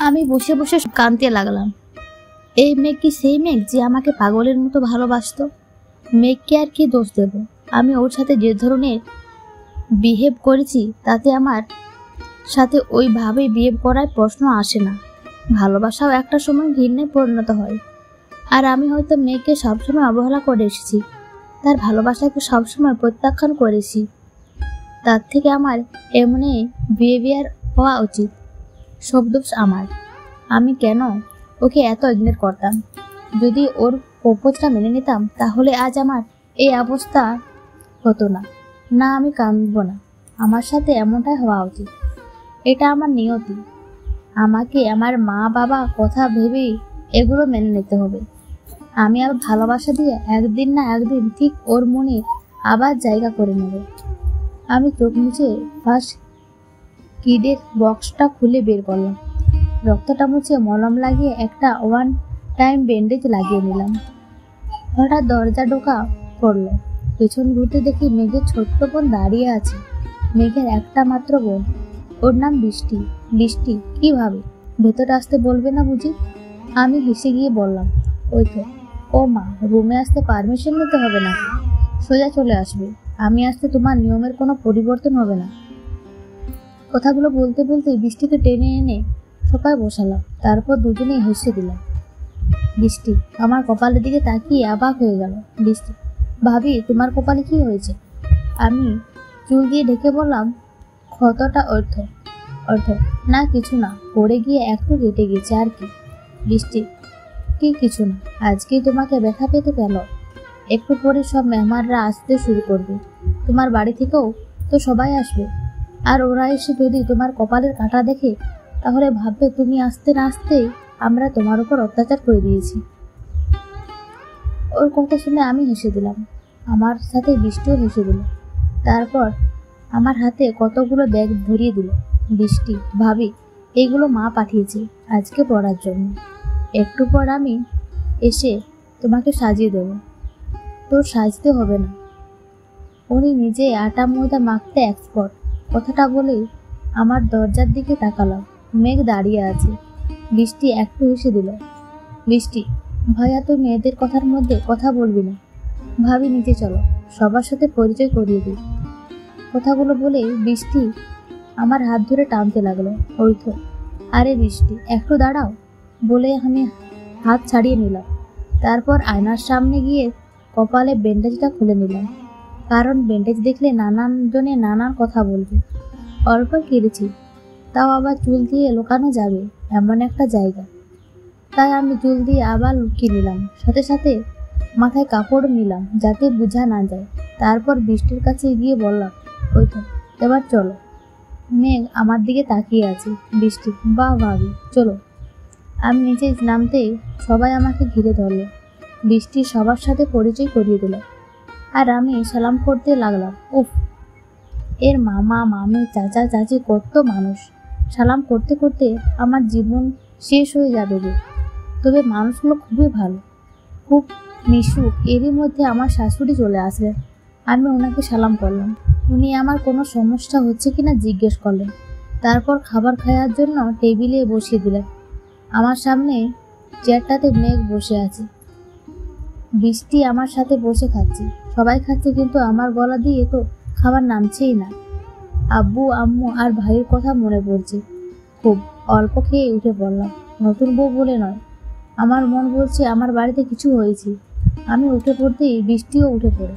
আমি বসে বসে কাঁদতে লাগলাম। এই মেঘ কি সেই মেঘ যে আমাকে পাগলের মতো ভালোবাসত? মেঘকে আর কি দোষ দেব? আমি ওর সাথে যে ধরনের বিহেভ করেছি তাতে আমার সাথে ওইভাবে বিহেভ করার প্রশ্ন আসে না। ভালোবাসাও একটা সময় ঘৃণায় পরিণত হয়। আর আমি হয়তো মেঘকে সবসময় অবহেলা করে এসেছি, তার ভালোবাসাকে সবসময় প্রত্যাখ্যান করেছি। তার থেকে আমার এমনই বিহেভিয়ার হওয়া উচিত। সব দোষ আমার। আমি কেন ওকে এত ইগনোর করতাম? যদি ওর প্রপোজটা মেনে নিতাম তাহলে আজ আমার এই অবস্থা হতো না। না, আমি কাঁদবো না। আমার সাথে এমনটাই হওয়া উচিত। এটা আমার নিয়তি। আমাকে আমার মা বাবা কথা ভেবেই এগুলো মেনে নিতে হবে। আমি আবার ভালোবাসা দিয়ে একদিন না একদিন ঠিক ওর মনে আবার জায়গা করে নেব। আমি চোখ মুছে ফার্স্ট কিডের বক্সটা খুলে বের করলাম। রক্তটা মুছে মলম লাগিয়ে একটা ওয়ান টাইম ব্যান্ডেজ লাগিয়ে নিলাম। হঠাৎ দরজা ঢোকা পড়লো। পেছন ঘুরতে দেখি মেঘের ছোট্ট বোন দাঁড়িয়ে আছে। মেঘের একটা মাত্র বোন, ওর নাম বৃষ্টি। বৃষ্টি কিভাবে ভেতরে আসতে বলবে না বুঝি? আমি হেসে গিয়ে বললাম, ওই তো। ও মা, রুমে আসতে পারমিশন নিতে হবে না, সোজা চলে আসবে। আমি আসতে তোমার নিয়মের কোনো পরিবর্তন হবে না। কথাগুলো বলতে বলতে বৃষ্টিকে টেনে এনে সোফায় বসালাম। তারপর দুজনেই হেসে দিলাম। বৃষ্টি আমার কপালের দিকে তাকিয়ে অবাক হয়ে গেল। বৃষ্টি, ভাবি তোমার কপালে কি হয়েছে? আমি চুল দিয়ে ঢেকে বললাম, ক্ষতটা অর্থ অর্থ না, কিছু না, পড়ে গিয়ে একটু কেটে গেছে আর কি। বৃষ্টি, কি কিছু না, আজকেই তোমাকে ব্যথা পেতে গেল। একটু পরে সব মেহমানরা আসতে শুরু করবে। তোমার বাড়ি থেকেও তো সবাই আসবে। আর ওরা এসে যদি তোমার কপালের কাঁটা দেখে তাহলে ভাববে তুমি আসতে না আসতেই আমরা তোমার উপর অত্যাচার করে দিয়েছি। ওর কথা শুনে আমি হেসে দিলাম। আমার সাথে বৃষ্টিও হেসে দিল। তারপর আমার হাতে কতগুলো ব্যাগ ধরিয়ে দিল। বৃষ্টি, ভাবি এইগুলো মা পাঠিয়েছে আজকে পড়ার জন্য। একটু পর আমি এসে তোমাকে সাজিয়ে দেব। তোর সাজতে হবে না, উনি নিজে আটা ময়দা মাখতে এক্সপার্ট। কথাটা বলেই আমার দরজার দিকে তাকালাম। মেঘ দাঁড়িয়ে আছে। বৃষ্টি একটু হেসে দিল। বৃষ্টি, ভাইয়া তুই মেয়েদের কথার মধ্যে কথা বলবি না। ভাবি নিচে চলো, সবার সাথে পরিচয় করিয়ে দিই। কথাগুলো বলে বৃষ্টি আমার হাত ধরে টানতে লাগলো। ওই তো। আরে বৃষ্টি, একটু দাঁড়াও বলে আমি হাত ছাড়িয়ে নিলাম। তারপর আয়নার সামনে গিয়ে কপালে ব্যান্ডেজটা খুলে নিলাম। কারণ ব্যান্ডেজ দেখলে নানান জনে নানান কথা বলবে। অল্প কেটেছি, তাও আবার চুল দিয়ে লুকানো যাবে এমন একটা জায়গা। তাই আমি চুল দিয়ে আবার লুকিয়ে নিলাম। সাথে সাথে মাথায় কাপড় নিলাম যাতে বোঝা না যায়। তারপর বৃষ্টির কাছে গিয়ে বললাম, ওই তো, এবার চলো। মেঘ আমার দিকে তাকিয়ে আছে। বৃষ্টি, বাহ ভাবি, চলো। আমি নিচে নামতেই সবাই আমাকে ঘিরে ধরলো। বৃষ্টি সবার সাথে পরিচয় করিয়ে দিল। আর আমি সালাম করতে লাগলাম। উফ, এর মামা মামি চাচা চাচি কত মানুষ। সালাম করতে করতে আমার জীবন শেষ হয়ে যাবে রে। তবে মানুষগুলো খুবই ভালো, খুব মিশুক। এরই মধ্যে আমার শাশুড়ি চলে আসলেন। আমি ওনাকে সালাম করলাম। উনি আমার কোনো সমস্যা হচ্ছে কিনা জিজ্ঞেস করলেন। তারপর খাবার খাওয়ার জন্য টেবিলে বসিয়ে দিলেন। আমার সামনে চেয়ারটাতে মেঘ বসে আছে। বৃষ্টি আমার সাথে বসে খাচ্ছে। সবাই খাচ্ছে, কিন্তু আমার গলা দিয়ে তো খাবার নামছেই না। আব্বু আম্মু আর ভাইয়ের কথা মনে পড়ছে খুব। অল্প খেয়ে উঠে পড়লাম। নতুন বউ বলে নয়, আমার মন বলছে আমার বাড়িতে কিছু হয়েছে। আমি উঠে পড়তেই বৃষ্টিও উঠে পড়ে।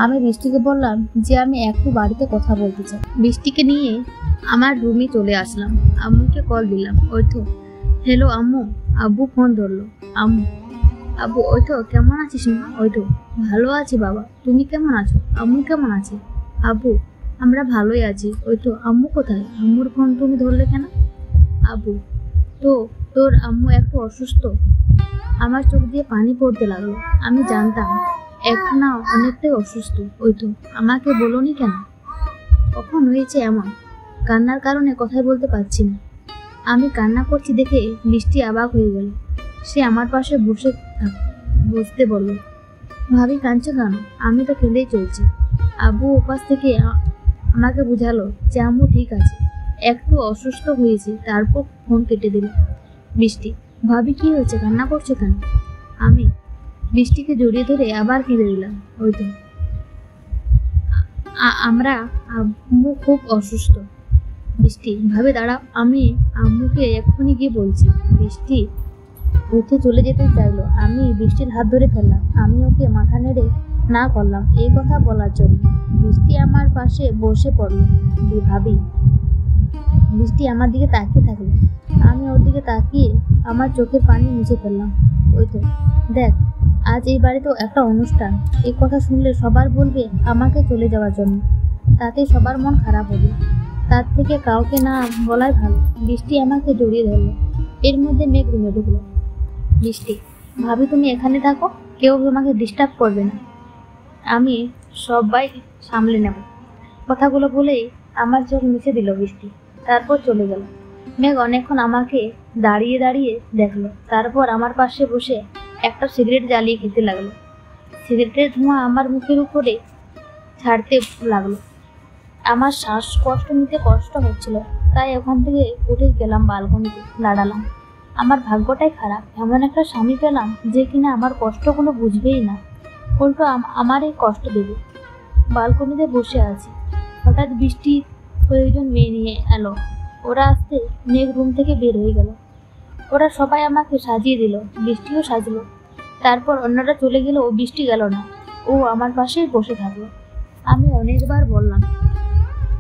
আমি বৃষ্টিকে বললাম যে আমি একটু বাড়িতে কথা বলতে চাই। বৃষ্টিকে নিয়ে আমার রুমে চলে আসলাম। আম্মুকে কল দিলাম। ওই তো। হ্যালো আম্মু। আব্বু ফোন ধরলো। আম্মু, আব্বু, ওই তো, কেমন আছিস মা? ওই তো, ভালো আছি বাবা, তুমি কেমন আছো? আম্মু কেমন আছে? আব্বু, আমরা ভালোই আছি। ওই তো, আম্মু কোথায়? আম্মুর ফোন তুমি ধরলে কেন? আব্বু, তো তোর আম্মু একটু অসুস্থ। আমার চোখ দিয়ে পানি পড়তে লাগলো। আমি জানতাম একটু না অনেকটাই অসুস্থ। ওই তো, আমাকে বলোনি কেন? কখন হয়েছে এমন? কান্নার কারণে কথাই বলতে পারছি না। আমি কান্না করছি দেখে বৃষ্টি অবাক হয়ে গেল। সে আমার পাশে বসতে বলল, ভাবি কাঁদছো কেন? আমি তো কেঁদেই চলছি। আব্বু উপাস থেকে আমাকে বুঝালো যে আম্মু ঠিক আছে, একটু অসুস্থ হয়েছে। তারপর ফোন কেটে দিল। বৃষ্টি, ভাবি কি হয়েছে, কান্না করছো কেন? আমি বৃষ্টিকে জড়িয়ে ধরে আবার কেঁদে দিলাম। ওই তো আমরা আম্মু খুব অসুস্থ। বৃষ্টি, ভাবি দাঁড়াও, আমি আম্মুকে এক্ষুনি গিয়ে বলছি। বৃষ্টি উঠে চলে যেতে চাইলো। আমি বৃষ্টির হাত ধরে ফেললাম। আমি ওকে মাথা নেড়ে না করলাম এই কথা বলার জন্য। বৃষ্টি আমার পাশে বসে পড়ল। ভাবি, বৃষ্টি আমার দিকে তাকিয়ে থাকলো। আমি ওর দিকে তাকিয়ে আমার চোখের পানি মুছে ফেললাম। ওই তো দেখ, আজ এই বাড়িতেও একটা অনুষ্ঠান। এই কথা শুনলে সবার বলবে আমাকে চলে যাওয়ার জন্য, তাতে সবার মন খারাপ হবে। তার থেকে কাউকে না বলাই ভালো। বৃষ্টি আমাকে জড়িয়ে ধরলো। এর মধ্যে মেঘ রুমে ঢুকলো। বৃষ্টি, ভাবি তুমি এখানে থাকো, কেউ তোমাকে ডিস্টার্ব করবে না, আমি সবাই সামলে নেব। কথাগুলো বলেই আমার চোখ মুছে দিল বৃষ্টি, তারপর চলে গেল। মেঘ অনেকক্ষণ আমাকে দাঁড়িয়ে দাঁড়িয়ে দেখলো, তারপর আমার পাশে বসে একটা সিগারেট জ্বালিয়ে খেতে লাগলো। সিগারেটের ধোঁয়া আমার মুখের উপরে ছাড়তে লাগলো। আমার শ্বাসকষ্ট নিতে কষ্ট হচ্ছিল, তাই ওখান থেকে উঠে গেলাম, বালকনিতে দাঁড়ালাম। আমার ভাগ্যটাই খারাপ, এমন একটা স্বামী পেলাম যে কিনা আমার কষ্টগুলো বুঝবেই না, উল্টো আমারই কষ্ট দেবে। বালকনিতে বসে আছি, হঠাৎ বৃষ্টি কয়েকজন মেয়ে নিয়ে এলো। ওরা আসতে মেঘ রুম থেকে বের হয়ে গেল। ওরা সবাই আমাকে সাজিয়ে দিল, বৃষ্টিও সাজলো। তারপর অন্যরা চলে গেল, ও বৃষ্টি গেল না, ও আমার পাশেই বসে থাকলো। আমি অনেকবার বললাম,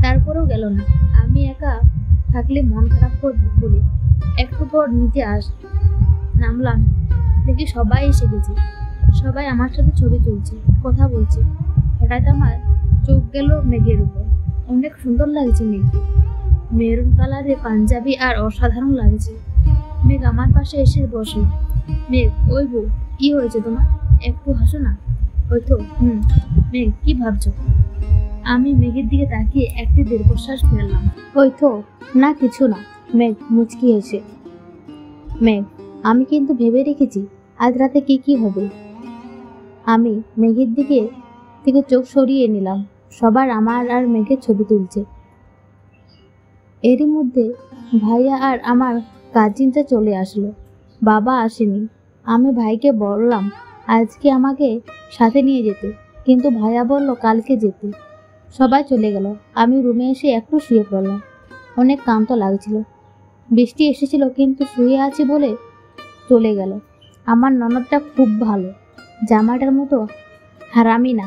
তারপরেও গেল না। আমি একা থাকলে মন খারাপ করবে বলে একটু পর নিচে নামলাম, দেখি সবাই এসে গেছে। সবাই আমার সাথে ছবি তুলছে, কথা বলছে। হঠাৎ আমার চোখ গেল মেঘের উপর। অনেক সুন্দর লাগছে মেঘকে, মেরুন কালারের পাঞ্জাবি আর অসাধারণ লাগছে। মেঘ আমার পাশে এসে বসে। মেঘ, ওই বউ, কি হয়েছে তোমার? একটু হাসো না। ওই তো। মেঘ, কি ভাবছো? আমি মেঘের দিকে তাকিয়ে একটি দীর্ঘশ্বাস ফেললাম। ওই তো, না কিছু না। মেঘ মুচকি এসে, মেঘ, আমি কিন্তু ভেবে রেখেছি আজ রাতে কি কি হবে। আমি মেঘের দিকে থেকে চোখ সরিয়ে নিলাম। সবার আমার আর মেঘের ছবি তুলছে। এরই মধ্যে ভাইয়া আর আমার কাজিনটা চলে আসলো। বাবা আসেনি। আমি ভাইকে বললাম আজকে আমাকে সাথে নিয়ে যেতে, কিন্তু ভাইয়া বলল কালকে যেতে। সবাই চলে গেল। আমি রুমে এসে একটু শুয়ে পড়লাম। অনেক ক্লান্ত লাগছিল। বৃষ্টি এসেছিল, কিন্তু শুয়ে আছি বলে চলে গেল। আমার ননদটা খুব ভালো, জামাইটার মতো হারামি না।